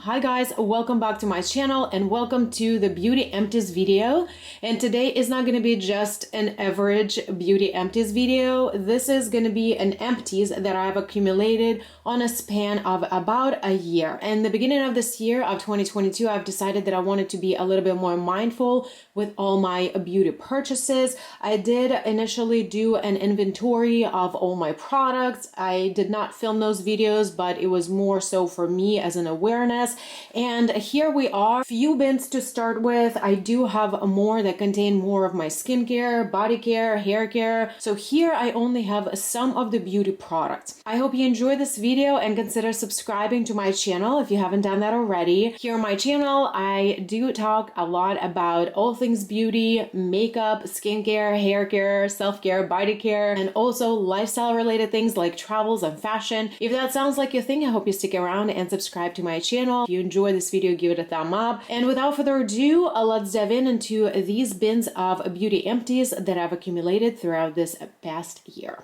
Hi guys, welcome back to my channel and welcome to the beauty empties video. And today is not going to be just an average beauty empties video. This is going to be an empties that I've accumulated on a span of about a year. And the beginning of this year of 2022, I've decided that I wanted to be a little bit more mindful with all my beauty purchases. I did initially do an inventory of all my products. I did not film those videos, but it was more so for me as an awareness. And here we are, few bins to start with. I do have more that contain more of my skincare, body care, hair care. So here I only have some of the beauty products. I hope you enjoy this video and consider subscribing to my channel if you haven't done that already. Here on my channel, I do talk a lot about all things beauty, makeup, skincare, hair care, self-care, body care, and also lifestyle related things like travels and fashion. If that sounds like your thing, I hope you stick around and subscribe to my channel. If you enjoy this video, give it a thumb up. And without further ado, let's dive into these bins of beauty empties that I've accumulated throughout this past year.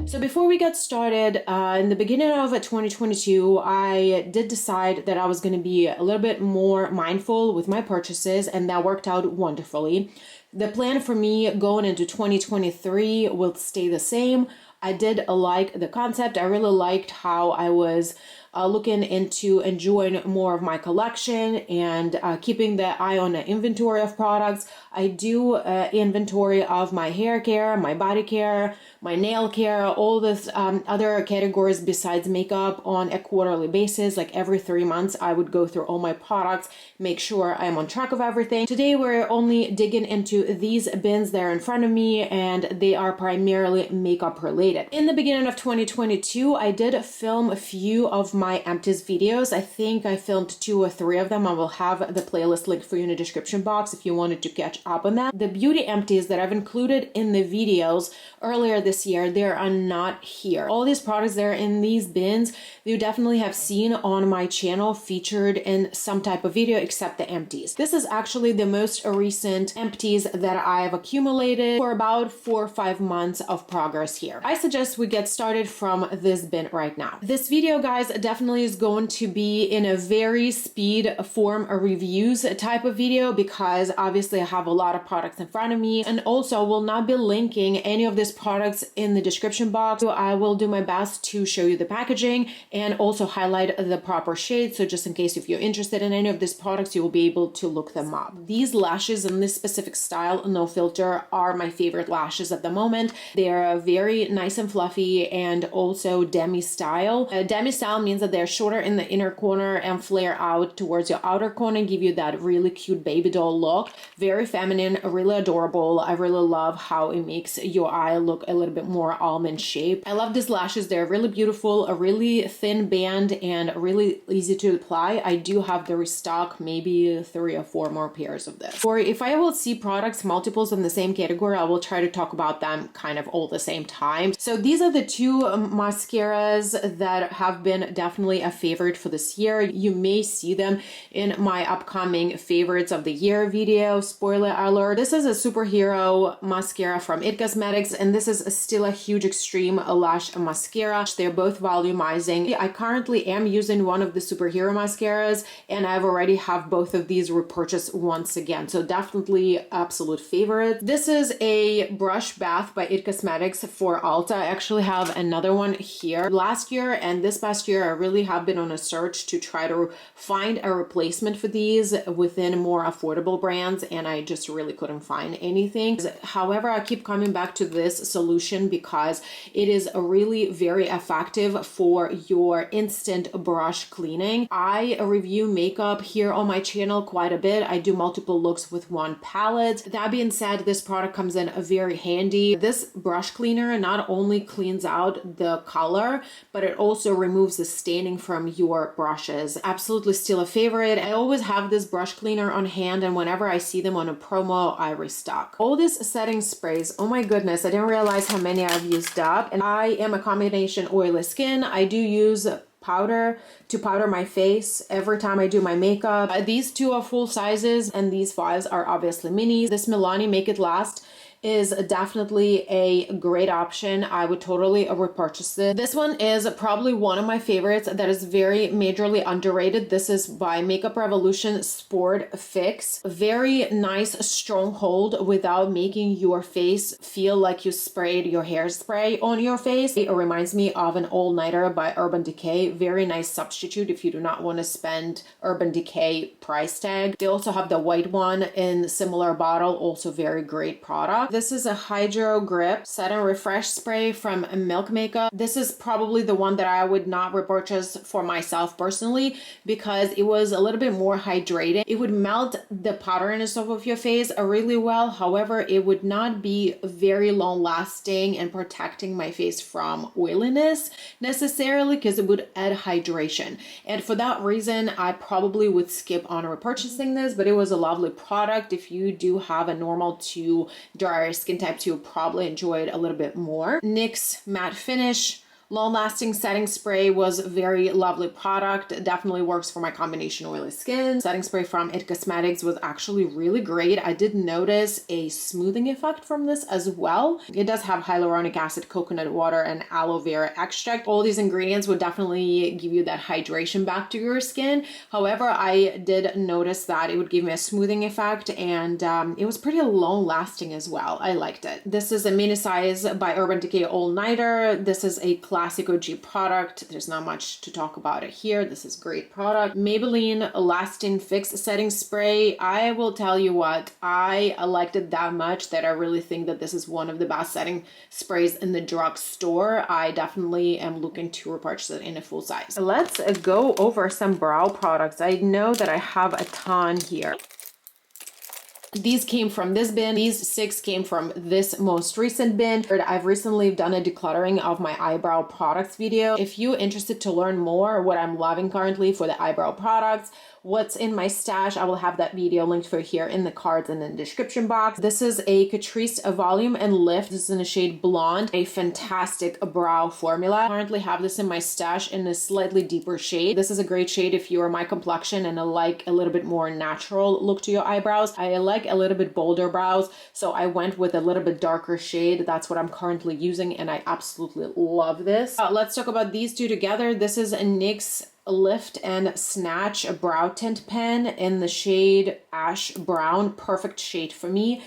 So before we get started, in the beginning of 2022, I did decide that I was going to be a little bit more mindful with my purchases, and that worked out wonderfully. The plan for me going into 2023 will stay the same. I did like the concept. I really liked how I was looking into enjoying more of my collection and keeping the eye on the inventory of products. I do inventory of my hair care, my body care, my nail care, all this other categories besides makeup on a quarterly basis. Like every 3 months, I would go through all my products, make sure I'm on track of everything. Today, we're only digging into these bins that are in front of me, and they are primarily makeup related. In the beginning of 2022, I did film a few of my empties videos. I think I filmed 2 or 3 of them. I will have the playlist link for you in the description box if you wanted to catch up on that. The beauty empties that I've included in the videos earlier this year, they are not here. All these products that are in these bins, you definitely have seen on my channel featured in some type of video except the empties. This is actually the most recent empties that I have accumulated for about 4 or 5 months of progress here. I suggest we get started from this bin right now. This video, guys, definitely is going to be in a very speed form reviews type of video because obviously I have a lot of products in front of me, and also will not be linking any of these products in the description box. So I will do my best to show you the packaging and also highlight the proper shades. So just in case if you're interested in any of these products, you will be able to look them up. These lashes in this specific style, no filter, are my favorite lashes at the moment. They are very nice and fluffy and also demi style. Demi style means that they're shorter in the inner corner and flare out towards your outer corner and give you that really cute baby doll look. Very feminine, really adorable. I really love how it makes your eye look a little bit more almond shaped. I love these lashes. They're really beautiful, a really thin band and really easy to apply. I do have the restock, maybe 3 or 4 more pairs of this. Or if I will see products multiples in the same category, I will try to talk about them kind of all the same time. So these are the 2 mascaras that have been definitely a favorite for this year. You may see them in my upcoming favorites of the year video. Spoiler alert, this is a superhero mascara from It Cosmetics, and this is still a huge extreme lash mascara. They're both volumizing. I currently am using one of the superhero mascaras, and I've already have both of these repurchased once again. So definitely absolute favorite. This is a brush bath by It Cosmetics for Ulta. I actually have another one here. Last year and this past year, I really have been on a search to try to find a replacement for these within more affordable brands, and I just really couldn't find anything. However, I keep coming back to this solution because it is really very effective for your instant brush cleaning. I review makeup here on my channel quite a bit. I do multiple looks with one palette. That being said, this product comes in very handy. This brush cleaner not only cleans out the color, but it also removes the staining from your brushes. Absolutely still a favorite. I always have this brush cleaner on hand, and whenever I see them on a promo, I restock. All these setting sprays, oh my goodness, I didn't realize how many I've used up. And I am a combination oily skin. I do use powder to powder my face every time I do my makeup. These 2 are full sizes and these 5s are obviously minis. This Milani Make It Last is definitely a great option. I would totally repurchase it. This one is probably one of my favorites that is very majorly underrated. This is by Makeup Revolution Sport Fix. Very nice strong hold without making your face feel like you sprayed your hairspray on your face. It reminds me of an all-nighter by Urban Decay. Very nice substitute if you do not want to spend Urban Decay price tag. They also have the white one in similar bottle, also very great product. This is a Hydro Grip Set and Refresh Spray from Milk Makeup. This is probably the one that I would not repurchase for myself personally because it was a little bit more hydrated. It would melt the powderiness off of your face really well. However, it would not be very long lasting and protecting my face from oiliness necessarily because it would add hydration. And for that reason, I probably would skip on repurchasing this, but it was a lovely product. If you do have a normal to drier skin type, you'll probably enjoy it a little bit more. NYX Matte Finish long-lasting setting spray was a very lovely product. It definitely works for my combination oily skin. Setting spray from It Cosmetics was actually really great. I did notice a smoothing effect from this as well. It does have hyaluronic acid, coconut water, and aloe vera extract. All these ingredients would definitely give you that hydration back to your skin. However, I did notice that it would give me a smoothing effect, and it was pretty long-lasting as well. I liked it. This is a mini size by Urban Decay All Nighter. This is a classic OG product. There's not much to talk about it here. This is great product. Maybelline Lasting Fix Setting Spray. I will tell you what, I liked it that much that I really think that this is one of the best setting sprays in the drugstore. I definitely am looking to repurchase it in a full size. Let's go over some brow products. I know that I have a ton here. These came from this bin. These 6 came from this most recent bin. I've recently done a decluttering of my eyebrow products video. If you're interested to learn more what I'm loving currently for the eyebrow products, what's in my stash, I will have that video linked for here in the cards and in the description box. This is a Catrice Volume and Lift. This is in the shade Blonde, a fantastic brow formula. I currently have this in my stash in a slightly deeper shade. This is a great shade if you are my complexion and I like a little bit more natural look to your eyebrows. I like a little bit bolder brows, so I went with a little bit darker shade. That's what I'm currently using, and I absolutely love this. Let's talk about these two together. This is a NYX Lift and Snatch brow tint pen in the shade Ash Brown. Perfect shade for me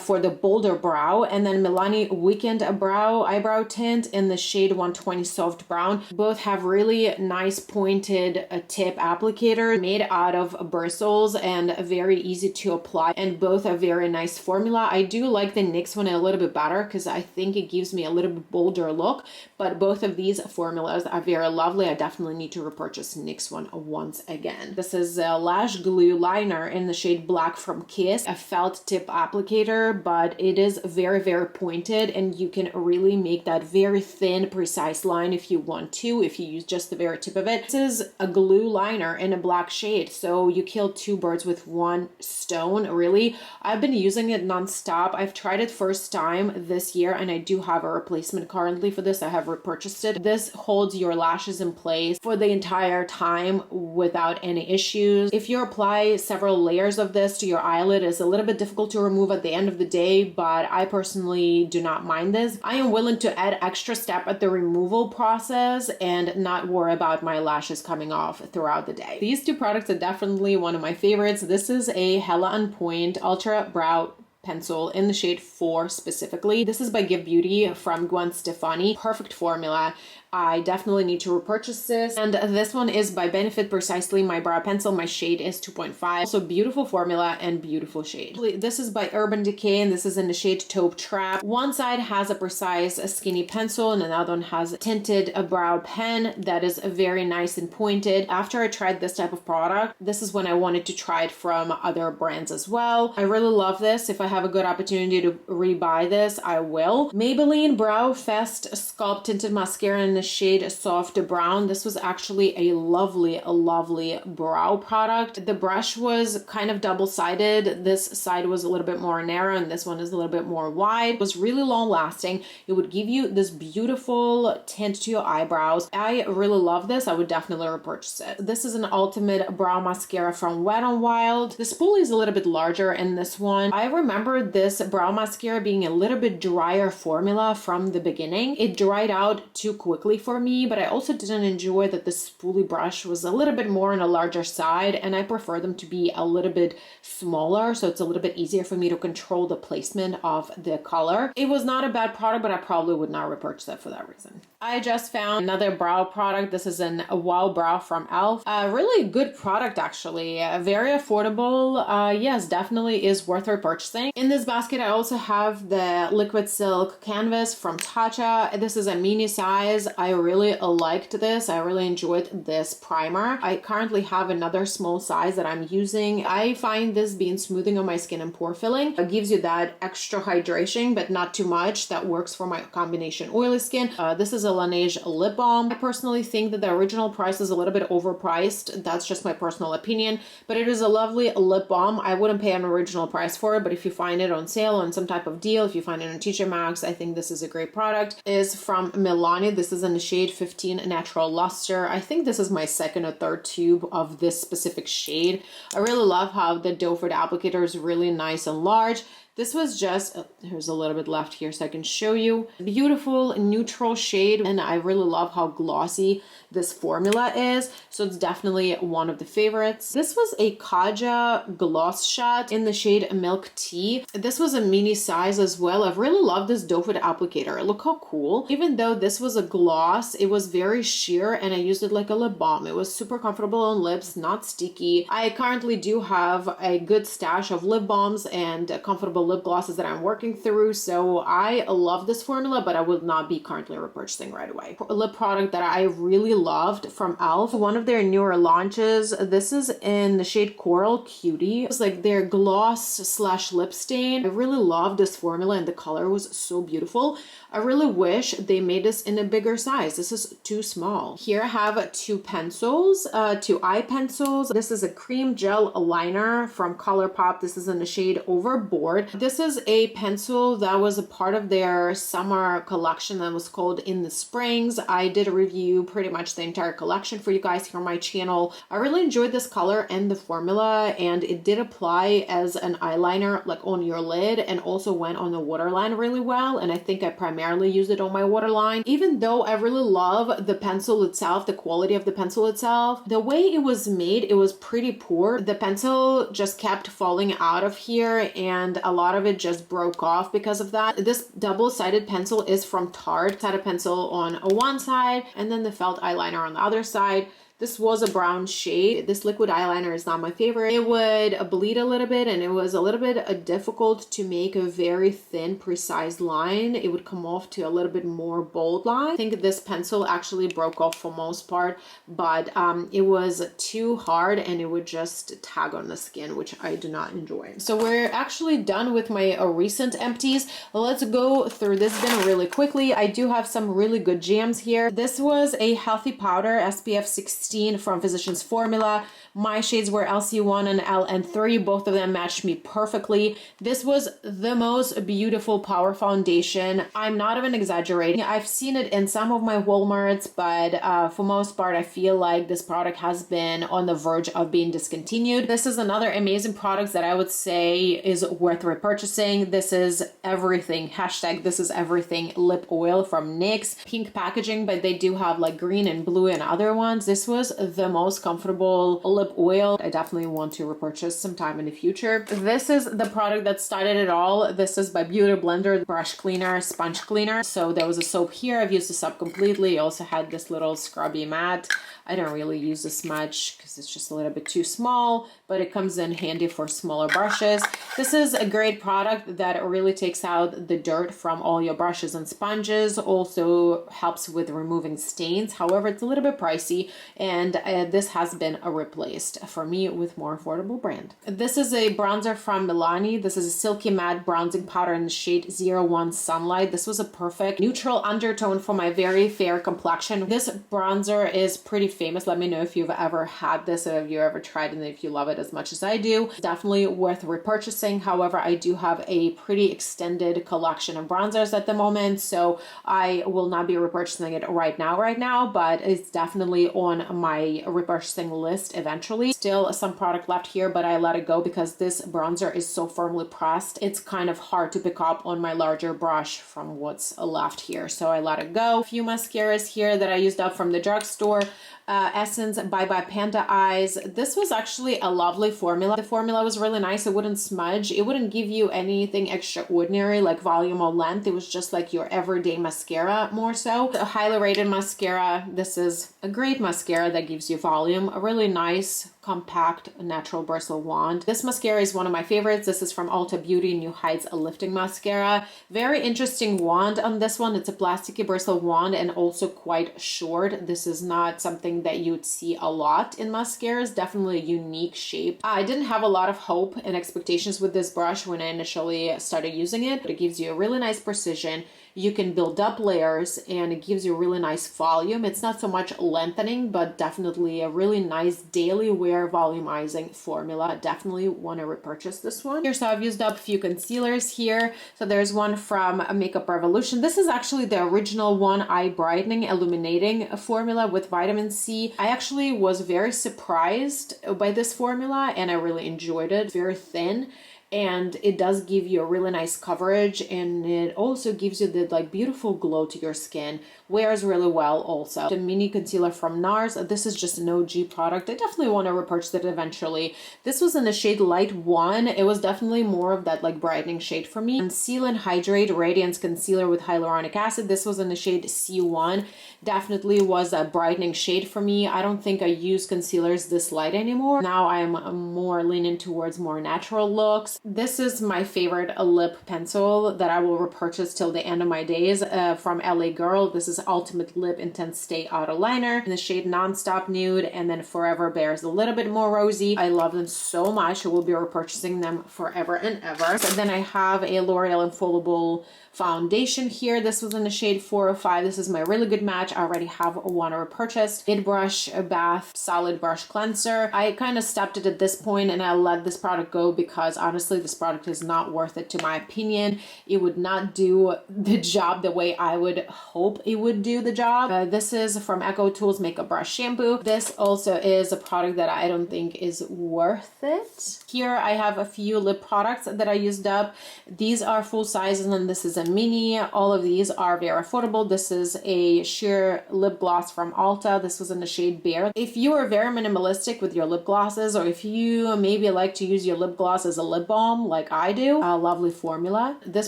for the bolder brow. And then Milani Weekend eyebrow tint in the shade 120 Soft Brown. Both have really nice pointed tip applicator made out of bristles and very easy to apply, and both are very nice formula. I do like the NYX one a little bit better because I think it gives me a little bit bolder look, but both of these formulas are very lovely. I definitely need to repurchase NYX one once again. This is a lash glue liner in the shade Black from Kiss, a felt tip applicator, but it is very, very pointed, and you can really make that very thin, precise line if you want to, if you use just the very tip of it. This is a glue liner in a black shade, so you kill 2 birds with 1 stone, really. I've been using it non-stop. I've tried it first time this year, and I do have a replacement currently for this. I have repurchased it. This holds your lashes in place for the entire time without any issues. If you apply several layers of this to your eyelid, it's a little bit difficult to remove at the end of the day, but I personally do not mind this. I am willing to add extra step at the removal process and not worry about my lashes coming off throughout the day. These 2 products are definitely one of my favorites. This is a Hella On Point Ultra Brow Pencil in the shade 4 specifically. This is by Give Beauty from Gwen Stefani. Perfect formula. I definitely need to repurchase this. And this one is by Benefit Precisely My Brow Pencil. My shade is 2.5. Also beautiful formula and beautiful shade. This is by Urban Decay, and this is in the shade Taupe Trap. One side has a precise skinny pencil, and another one has a tinted brow pen that is very nice and pointed. After I tried this type of product, this is when I wanted to try it from other brands as well. I really love this. If I have a good opportunity to rebuy this, I will. Maybelline Brow Fest Sculpt Tinted Mascara in the shade Soft Brown. This was actually a lovely brow product. The brush was kind of double-sided. This side was a little bit more narrow and this one is a little bit more wide. It was really long lasting. It would give you this beautiful tint to your eyebrows. I really love this. I would definitely repurchase it. This is an ultimate brow mascara from Wet n Wild. The spool is a little bit larger in this one. I remember remember this brow mascara being a little bit drier formula from the beginning. It dried out too quickly for me, but I also didn't enjoy that the spoolie brush was a little bit more on a larger side, and I prefer them to be a little bit smaller, so it's a little bit easier for me to control the placement of the color. It was not a bad product, but I probably would not repurchase it for that reason. I just found another brow product. This is a Wow Brow from e.l.f. A really good product, actually. Very affordable. Yes, definitely is worth repurchasing. In this basket, I also have the liquid silk canvas from Tatcha. This is a mini size. I really liked this. I really enjoyed this primer. I currently have another small size that I'm using. I find this being smoothing on my skin and pore filling. It gives you that extra hydration, but not too much. That works for my combination oily skin. This is a Laneige lip balm. I personally think that the original price is a little bit overpriced. That's just my personal opinion, but it is a lovely lip balm. I wouldn't pay an original price for it, but if you find it on sale on some type of deal, if you find it on TJ Maxx, I think this is a great product. It is from Milani. This is in the shade 15 Natural Luster. I think this is my second or third tube of this specific shade. I really love how the doe foot applicator is really nice and large. This was just, here's a little bit left here so I can show you. Beautiful neutral shade, and I really love how glossy this formula is. So it's definitely one of the favorites. This was a Kaja gloss shot in the shade Milk Tea. This was a mini size as well. I've really loved this doe foot applicator. Look how cool. Even though this was a gloss, it was very sheer and I used it like a lip balm. It was super comfortable on lips, not sticky. I currently do have a good stash of lip balms and comfortable lip glosses that I'm working through, so I love this formula, but I will not be currently repurchasing right away. A lip product that I really loved from e.l.f., one of their newer launches. This is in the shade Coral Cutie. It's like their gloss slash lip stain. I really love this formula and the color was so beautiful. I really wish they made this in a bigger size. This is too small. Here I have two pencils, two eye pencils. This is a cream gel liner from ColourPop. This is in the shade Overboard. This is a pencil that was a part of their summer collection that was called In the Springs. I did a review pretty much the entire collection for you guys here on my channel. I really enjoyed this color and the formula, and it did apply as an eyeliner like on your lid and also went on the waterline really well, and I think I primarily used it on my waterline. Even though I really love the pencil itself, the quality of the pencil itself, the way it was made, it was pretty poor. The pencil just kept falling out of here and a lot of it just broke off because of that. This double-sided pencil is from Tarte. Had a pencil on one side and then the felt eyeliner on the other side. This was a brown shade. This liquid eyeliner is not my favorite. It would bleed a little bit and it was a little bit difficult to make a very thin, precise line. It would come off to a little bit more bold line. I think this pencil actually broke off for most part, but it was too hard and it would just tag on the skin, which I do not enjoy. So we're actually done with my recent empties. Let's go through this bin really quickly. I do have some really good jams here. This was a healthy powder, SPF 16 from Physicians Formula. My shades were LC1 and LN3. Both of them matched me perfectly. This was the most beautiful power foundation. I'm not even exaggerating. I've seen it in some of my Walmarts, but for most part, I feel like this product has been on the verge of being discontinued. This is another amazing product that I would say is worth repurchasing. This is everything. Hashtag this is everything lip oil from NYX. Pink packaging, but they do have like green and blue and other ones. This was the most comfortable lip oil. I definitely want to repurchase sometime in the future. This is the product that started it all. This is by Beauty Blender brush cleaner, sponge cleaner. So there was a soap here. I've used this up completely. I also had this little scrubby mat. I don't really use this much because it's just a little bit too small, but it comes in handy for smaller brushes. This is a great product that really takes out the dirt from all your brushes and sponges. Also helps with removing stains. However, it's a little bit pricey, and this has been replaced for me with more affordable brand. This is a bronzer from Milani. This is a silky matte bronzing powder in the shade 01 Sunlight. This was a perfect neutral undertone for my very fair complexion. This bronzer is pretty famous. Let me know if you've ever had this, or if you ever tried it, and if you love it as much as I do. Definitely worth repurchasing. However, I do have a pretty extended collection of bronzers at the moment, so I will not be repurchasing it right now, but it's definitely on my repurchasing list eventually. Still some product left here, but I let it go because this bronzer is so firmly pressed. It's kind of hard to pick up on my larger brush from what's left here. So I let it go. A few mascaras here that I used up from the drugstore. Essence Bye Bye Panda Eyes. This was actually a lovely formula. The formula was really nice. It wouldn't smudge. It wouldn't give you anything extraordinary like volume or length. It was just like your everyday mascara more so. A highly rated mascara. This is a great mascara that gives you volume. A really nice compact natural bristle wand. This mascara is one of my favorites. This is from Ulta Beauty New Heights, a lifting mascara. Very interesting wand on this one. It's a plasticky bristle wand and also quite short. This is not something that you would see a lot in mascaras. Definitely a unique shape. I didn't have a lot of hope and expectations with this brush when I initially started using it, but it gives you a really nice precision. You can build up layers and it gives you a really nice volume. It's not so much lengthening, but definitely a really nice daily wear volumizing formula. Definitely want to repurchase this one. Here, so I've used up a few concealers here. So there's one from Makeup Revolution. This is actually the original one eye brightening illuminating formula with vitamin C. I actually was very surprised by this formula and I really enjoyed it. Very thin. And it does give you a really nice coverage, and it also gives you the like beautiful glow to your skin. Wears really well also. The mini concealer from NARS. This is just an OG product. I definitely want to repurchase it eventually. This was in the shade Light 1. It was definitely more of that like brightening shade for me. Conceal and Hydrate Radiance Concealer with Hyaluronic Acid. This was in the shade C1. Definitely was a brightening shade for me. I don't think I use concealers this light anymore. Now I'm more leaning towards more natural looks. This is my favorite lip pencil that I will repurchase till the end of my days from LA Girl. This is Ultimate Lip Intense Stay Auto Liner in the shade Nonstop Nude, and then Forever Bare is a little bit more rosy. I love them so much. I will be repurchasing them forever and ever. So then I have a L'Oreal Infallible foundation here. This was in the shade 405. This is my really good match. I already have one repurchased. Mid Brush Bath Solid Brush Cleanser. I kind of stopped it at this point and I let this product go because honestly this product is not worth it to my opinion. It would not do the job the way I would hope it would do the job. This is from Echo Tools Makeup Brush Shampoo. This also is a product that I don't think is worth it. Here I have a few lip products that I used up. These are full sizes and this is a mini. All of these are very affordable. This is a sheer lip gloss from Ulta. This was in the shade Bare. If you are very minimalistic with your lip glosses, or if you maybe like to use your lip gloss as a lip balm like I do, a lovely formula. This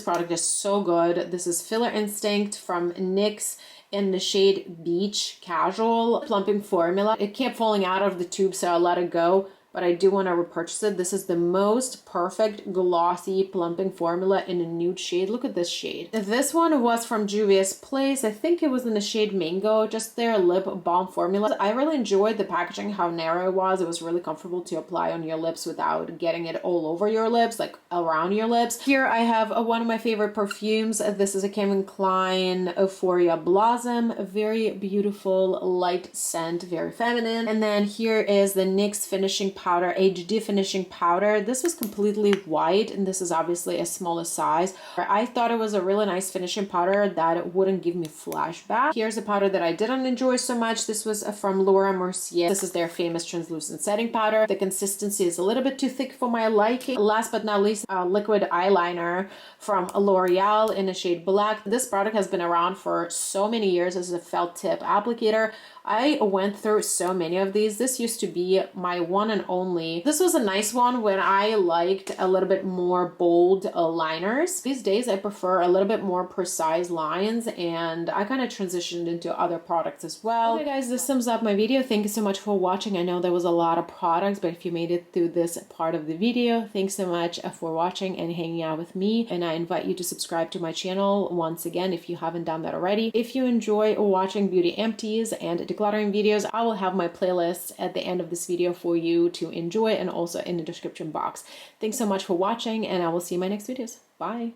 product is so good. This is Filler Instinct from NYX in the shade Beach Casual plumping formula. It kept falling out of the tube, so I let it go. But I do want to repurchase it. This is the most perfect glossy plumping formula in a nude shade. Look at this shade. This one was from Juvia's Place. I think it was in the shade Mango, just their lip balm formula. I really enjoyed the packaging, how narrow it was. It was really comfortable to apply on your lips without getting it all over your lips, like around your lips. Here I have one of my favorite perfumes. This is a Calvin Klein Euphoria Blossom. A very beautiful light scent, very feminine. And then here is the NYX Finishing Powder, HD Finishing Powder. This was completely white and this is obviously a smaller size. I thought it was a really nice finishing powder that wouldn't give me flashback. Here's a powder that I didn't enjoy so much. This was from Laura Mercier. This is their famous translucent setting powder. The consistency is a little bit too thick for my liking. Last but not least, a liquid eyeliner from L'Oreal in the shade Black. This product has been around for so many years as a felt tip applicator. I went through so many of these. This used to be my one and only. This was a nice one when I liked a little bit more bold liners. These days I prefer a little bit more precise lines and I kind of transitioned into other products as well. Okay guys, this sums up my video. Thank you so much for watching. I know there was a lot of products, but if you made it through this part of the video, thanks so much for watching and hanging out with me. And I invite you to subscribe to my channel once again if you haven't done that already. If you enjoy watching beauty empties and decluttering videos, I will have my playlist at the end of this video for you to enjoy and also in the description box. Thanks so much for watching and I will see you in my next videos. Bye!